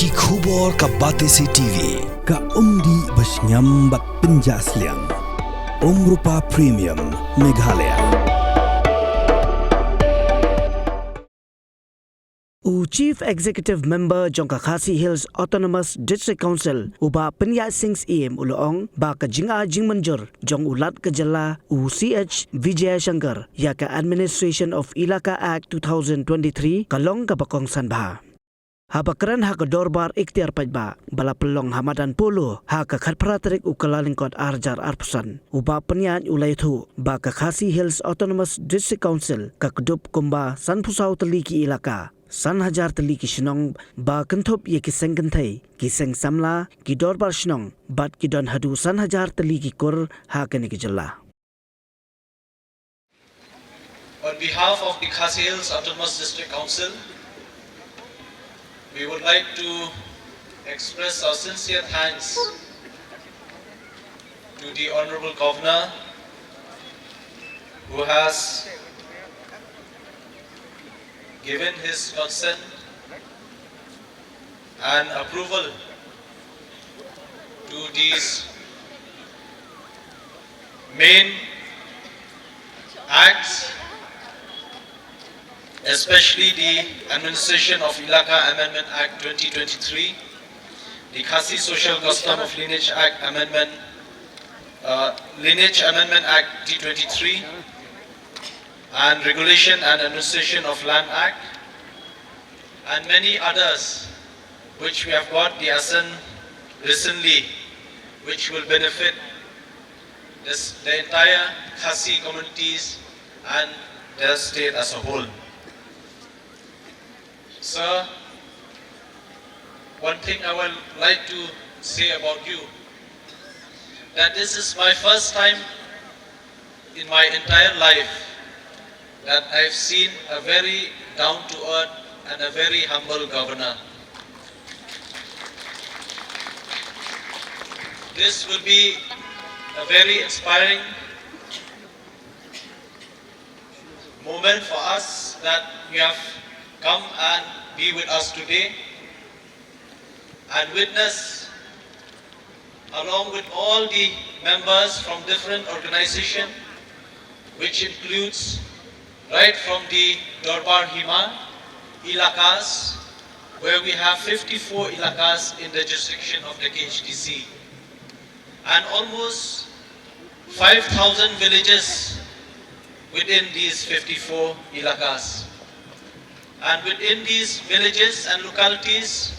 Ki khubor ka Batesi TV ka umdi basnyam bak penjaslian Rupa Premium Meghalaya. Chief Executive Member Jongka Khasi Hills Autonomous District Council uba Penya Sings EM uloong ba ka jinga jingmanjur jong ulat kejala CH Vijay Shankar ya ka Administration of Ilaka Act 2023 kalong ka bakong sanbha. Habakran ha ka dorbar ikhtiar pajba bala pelong hamadan polo ha ka khatpratrik ukalalingkot arjar arpusan uba penyan ulay thu ba ka Khasi Hills Autonomous District Council ka kudup kumba sanpusau teliki ilaka san hajar teliki shnong ba kenthop ye kiseng kenthai kiseng samla ki dorbar shnong bat ki don hadu san hajar teliki kur ha kani ki jalla. On behalf of the Khasi Hills Autonomous District Council, we would like to express our sincere thanks to the Honorable Governor who has given his consent and approval to these main acts, especially the Administration of Ilaka Amendment Act 2023, the Khasi Social Custom of Lineage Act Amendment, Lineage Amendment Act T23, and Regulation and Administration of Land Act, and many others which we have got the assent recently, which will benefit the entire Khasi communities and their state as a whole. Sir, one thing I would like to say about you, that this is my first time in my entire life that I've seen a very down-to-earth and a very humble governor. This will be a very inspiring moment for us that we have come and be with us today and witness, along with all the members from different organizations, which includes right from the Dorbar Hima Ilakas, where we have 54 Ilakas in the jurisdiction of the KHDC, and almost 5,000 villages within these 54 Ilakas. And within these villages and localities,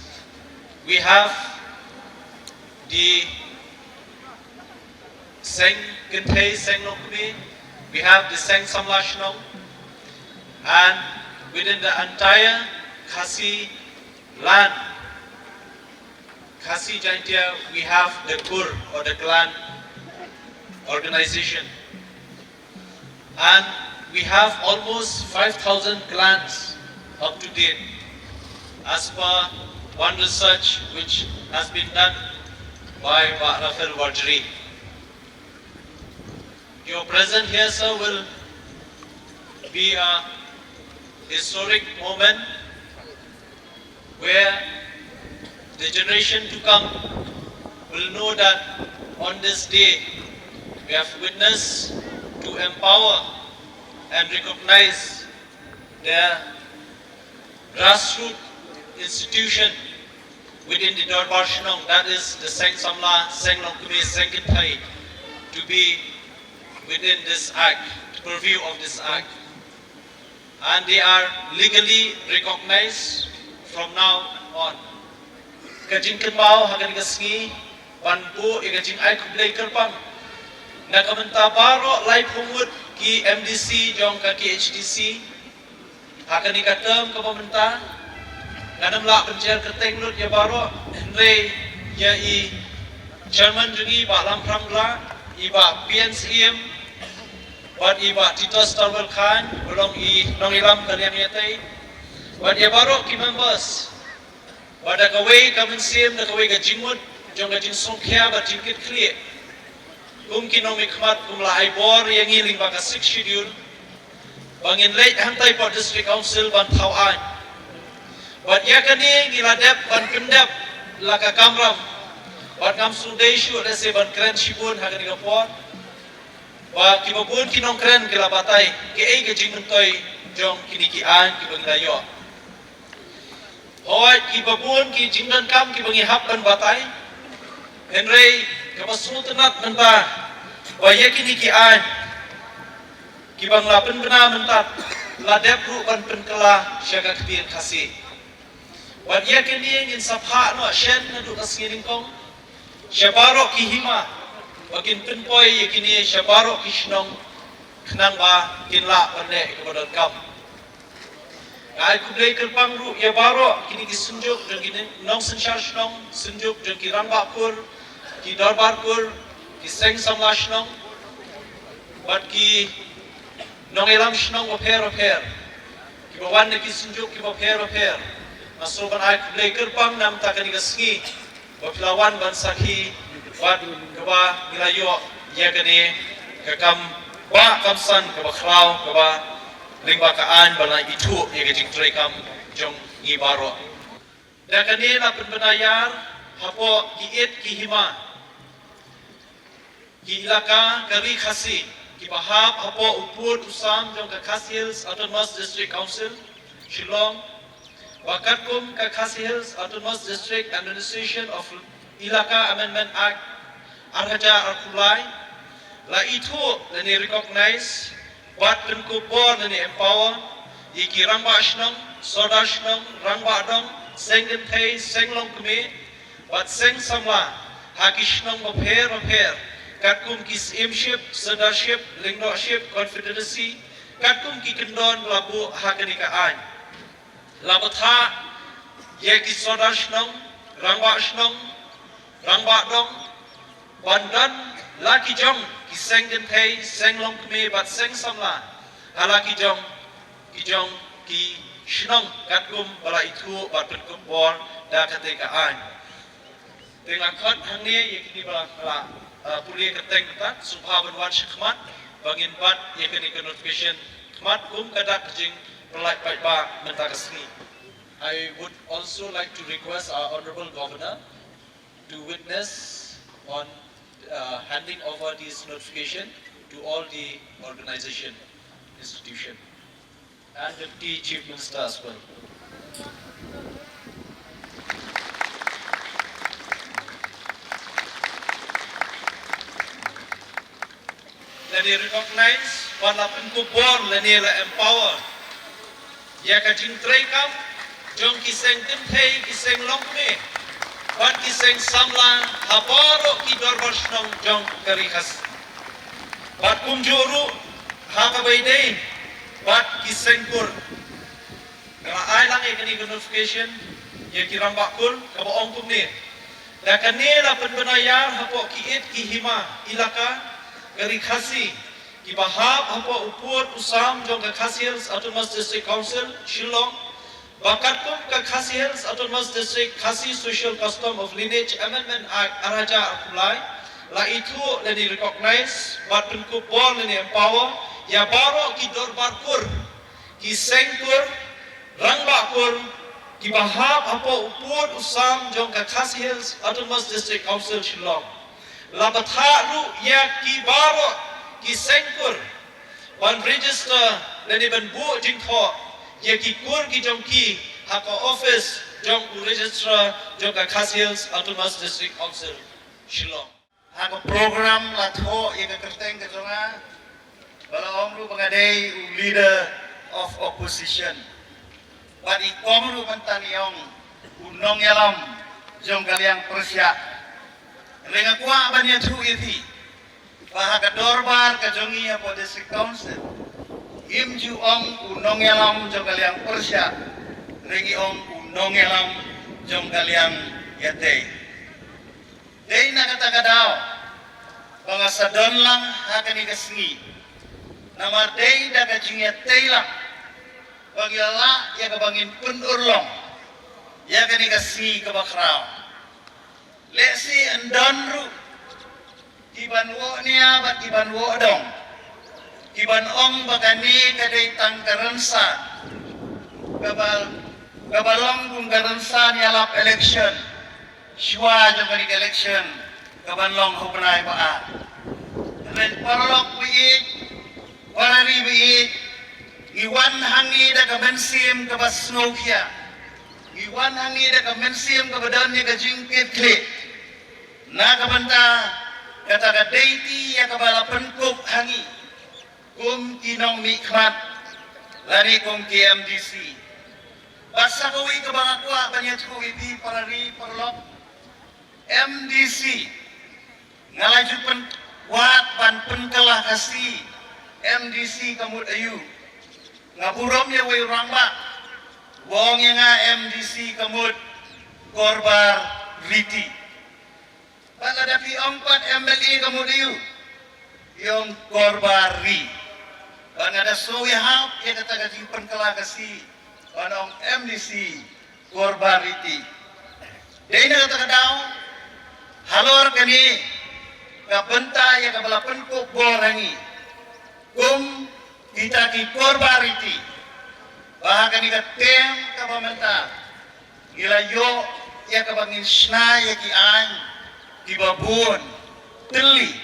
we have the Seng Kintay Seng Lokme, we have the Seng Samlashnong, and within the entire Khasi land, Khasi Jaintia, we have the Kur or the clan organization. And we have almost 5,000 clans up to date, as per one research which has been done by Rafael Wardri. Your presence here, sir, will be a historic moment where the generation to come will know that on this day we have witnessed to empower and recognize their grassroots institution within the Dorbar Shnong, that is the Seng Samla, Seng Lokme, Seng Kintai, to be within this act, the purview of this act. And they are legally recognized from now on. Kajing kenbao hagan gasngi, panpo ikajing ay kublay kerpam. Nakamanta baro lai pungud ki MDC jong ka KHDC, hakan ikatem ke pemerintah, kadang lak pencel keteng lut ya baro, Henry ya i Chairman jungi ba lampram la, iba PNCM, buat iba Tito Starwell Khan, belum i nong ilam kalian yatai, buat ya baro ki members, buat da kawai kamensim da kawai gajingmut, jong gajing songkya ba jingkit clear, kinong mikmat kumla ay bor yang iling baka 6 schedule. Bangin late hantay po District Council ban tawaan. Wat yakani giladep ban kendap laka kamram. Wat ngam sudeshu lese ban kren shibun hagan gapor. Wa kibabun kinong kren kila batai ke ei ke jingmentoi jong kini ki an ki banglayo. Hoi kibabun ki jingdan kam ki bangi hap ban batai. Henry kapasultanat menta wa yakini ki an ki bangla pen bena mentat ladep ru ban penkala syaga kebir kasih. Wan yakini ngin sapha no shen na du kasngining kong syabaro ki hima bakin penpoi yakini syabaro ki shnong khnang ba kinla pande kepada kam. Ai kublai kerpang ru ya baro kini ki sunjuk dan kini nong sensyar shnong sunjuk dan ki rangba kur ki darbar kur ki seng samla shnong bat ki nong elam shnong oper ki bawan ki sunjuk ki oper masukkan ai kublai kerpang nam takani kasngi bapilawan ban sakhi wat keba gilayo ya kene kakam ba kamsan keba khrau keba lingba kaan bala itu ya ke tray kam jong ngi baro da kane la penayar hapo kiet ki hima ki ilaka kari khasi ki bahab hapo upur usam jong ka Khasi Hills Autonomous District Council Shillong Wakatkum ka Khasi Hills Autonomous District Administration of Ilaka Amendment Act Arhaja Arkulai la itu lani recognize wat penkubor lani empower iki rangba shnong soda shnong rangba dong sengen thai senglong kme wat seng samla haki shnong oper katkum ki simship sodarship lingdorship confederacy katkum ki kendon labu hakani ka an labotha yeki soda shnong rangba dong bandan laki jong ki sengen thai senglong kme bat seng samla halaki jong ki shnong katkum bala itu bat penkubor da ketika an tengah khot hangni yekini bala pulia keteng ketat subha banwan sykhmat bangin bat yekini notification khmat kum kada kjing pelai ba menta kasni. I would also like to request our Honorable Governor to witness on handing over this notification to all the organization, institution, and Deputy Chief Minister as well. Lani recognize wala penkubor lani la empower ya kajing tray kam jong kiseng tempe kiseng longme bat kiseng samla habaro ki dorbar shnong jong karikas bat kumjuru hakabaidei bat kiseng kur kala ai lang ekani notification ye kirang bakul kabo ong kumni da kanela penbenayar hapo kiit ki hima ilaka Kari Khasi ki bahab hapo upur usam jong ka Khasi Hills Autonomous District Council Shillong bakatkum ka Khasi Hills Autonomous District Khasi Social Custom of Lineage Amendment Act Arhaja Arkulai la itu leni recognize bat penkubor leni empower ya baro ki dorbar kur ki sengkur rangba kur ki bahab hapo upur usam jong ka Khasi Hills Autonomous District Council Shillong labatharu ya ki baro ki sengkur ban register leni ban bu jingtho ya ki kur ki jongki hako office jong registrar jong ka Khasi Hills Autonomous District Council Shillong hako program latho ya ka kerteng ka jonga bala ongru bangadei leader of opposition badi ongru mantaniong unong yalam jong kaliang persya Lenga kuah abanya tu iti, bahag dorbar kajongi apo district council, imju ong unong yalam jong kaliang persya, lengi ong unong yalam jong kaliang yate. Day nakata kadaw, mga sadon lang hakani kasngi, namar day daga jing yate lang, pagyala ya kabangin punurlong, ya kani kasngi kabakraw. Lesi endonru kiban wo niya bat kiban wo dong kiban ong bagani kadai tangkaransa kabal kabalong kung garansan yalap election, shwa jong kanik election, kabalong hubanay paa. Dan paralok biit, parari biit, iwan hangi da kabensim kabasnokya, iwan hangi da kabensim kabadan ni kajingkit klik, na kabanta kata kadaiti ya kabala penkuk hangi, kum kinong mikmat, lani kum KMDC. Basa kawi kabangakwa banyat ko iti parari paralok, MDC, ngalaju pen wat pan penkalah kasih MDC kamut ayu ngapurom ya way ramba wong yang MDC kamut korbar riti pada dapi empat MLA kamut ayu yung korbar ri bang ada sowi hap ya kata kasih penkalah kasih panong MDC korbar riti dena kata kadau halor kani kabenta ya kabala penkuk borangi kum kita ki korbariti bahkan ika tem kabamenta ila yo ya kabangin sna ya ki an di babun teli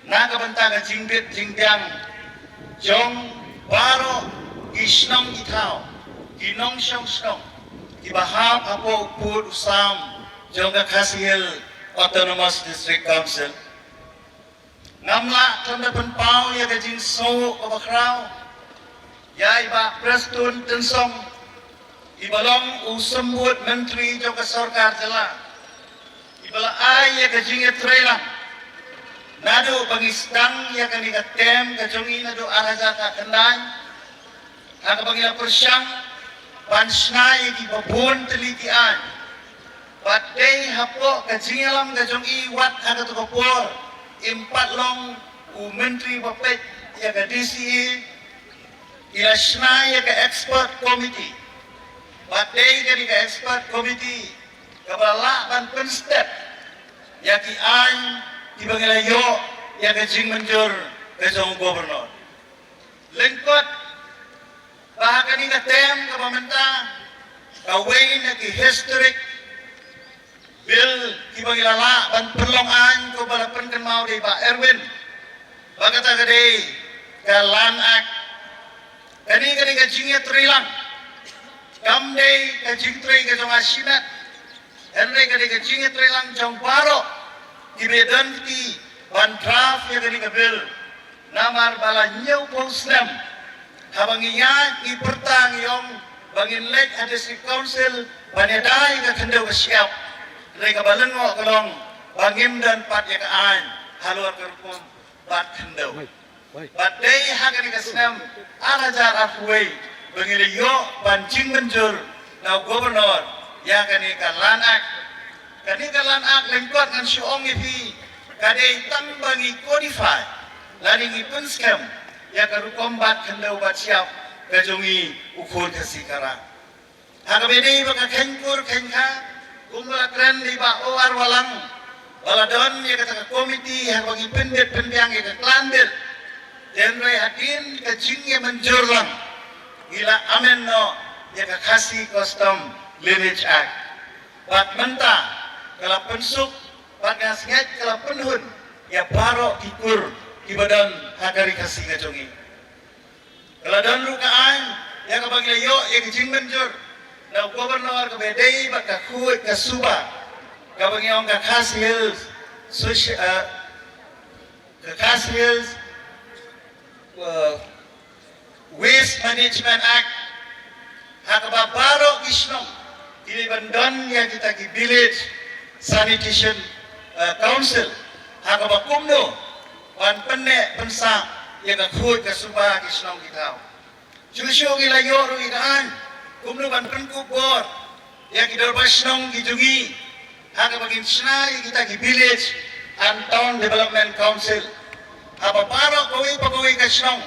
na kabenta ka jingbit jingdang jong baro isnong itao ginong siyong snong ibahap apo upud usam jong ka Khasi Autonomous District Council ngamla tanda penpau ya gajing so kabakraw ya iba prestun tensong ibalong usembut menteri jong kesorkar jela ibala ay ya gajing etrelang nado pangistang ya kaniga tem gajongi nado arajaka kendang ang pangila persyang pansna ya di babun telitian badai hapo gajing alam gajong iwat aga tukapor empat long menteri bapet ya ke DCE ilasna ya ke expert committee badai dari ke expert committee kabala ban penstep ya ki an di bangilayo ya ke jing menjur ke jong gubernur lengkot bahkan ini tem ke pemerintah kawin ya ki historic bil kibagilala ban perlongan ko balapan kan mau di Pak Erwin bagata gede kalan ak kani kajingnya trilang kamde kajing tri kajong asinat henry kajingnya trilang jong baro kibedan ki ban draft ya kani kabil namar bala nyau posnem habang iya ipertang yong bangin lek ada district council banedai ka kendau siap mereka balengo kalong bangim dan pat ya kaan halor kerupun pat kendau badai hakan kasnam arajar afway bangili yo pancing menjur na gubernur ya kani kalanak lengkot ngan syong ipi kadai tang bangi codify laring ipun scam ya karukom bat kendau bat siap kajongi ukur kasikara hakabedi baka kengkur kengka kumula keren di ba oar walang baladon ya kata komiti yang bagi pendiang ya klandil dan rai hadin ke jingnya menjurlang gila amen no ya ke Khasi Custom Lineage Act bat mentah kalau pensuk bat ngasngat kalau penhun ya baro kikur di badan hagari Khasi kajongi kalau don rukaan ya ke bagi yo ya ke jing menjur na gubernur ke bedai baka kuat ke suba kabang yung ke Khasi Hills Waste Management Act hakababaro kisnong ini bandon yang kita ki village sanitation council hakabakumno pan penne pensa yang ke kuat ke suba kisnong kita jusyo gilayo ru ikaan kumno ban penkubor ya kidor basnong gijungi haka bagin snai kita ki village and town development council apa paro pagawai kasnong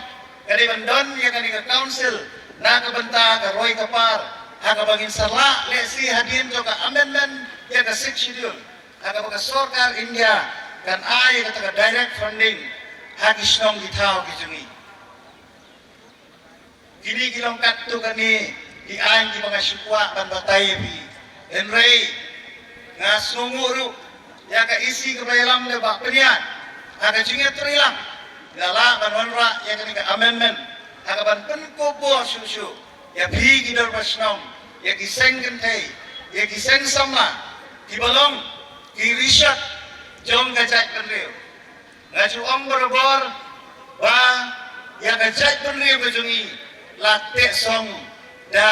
kadi bandon ya kani ka council na kabanta ka roy kapar haka bagin sarla lesi hadin jo ka amendment ya ka 6 schedule haka baga sorkar India kan ay kata ka direct funding haki snong gitaw gijungi kini kilong katto kani ki an ki mga syukwa ban batay pi enrei nga sunguru ya ka isi ke dalam de bak penian aga jinget trilang gala ban wanra ya ka amendment aga ban penkopo susu ya bi ki dor basnom ya ki sengken thei ya ki seng samla ki balong ki rishat jong gajat penriu ngaju om berbor ba ya gajat penriu bejungi latte song da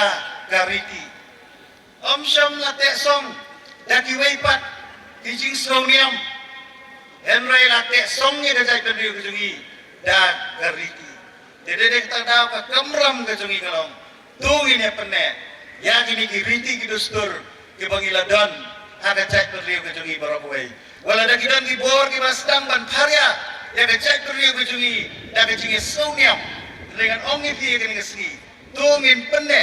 gariti om syam latte song da ki weipat ki jing soniam henrai latte song ni gajat penriu bejungi da gariti dede dek tadau ka kamram bejungi kalong tungin ya penne ya kini ki riti ki dustur ki bangiladon ada cek penriu bejungi barokoi wala da kidan ki bor ki basdang ban parya ya ka cek penriu bejungi da ka jingi soniam dengan ongi pi kini kesini tungin penne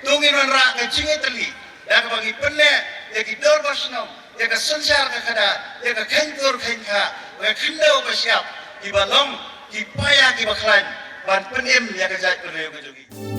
tungin wanra ka jingi teli da ka bagi penne ya ki dor basnom ya ka sensar ka kada ya ka kentur kenka ya kendau basiap ki balong ki paya ki baklan ban penim ya ka cek penriu bejungi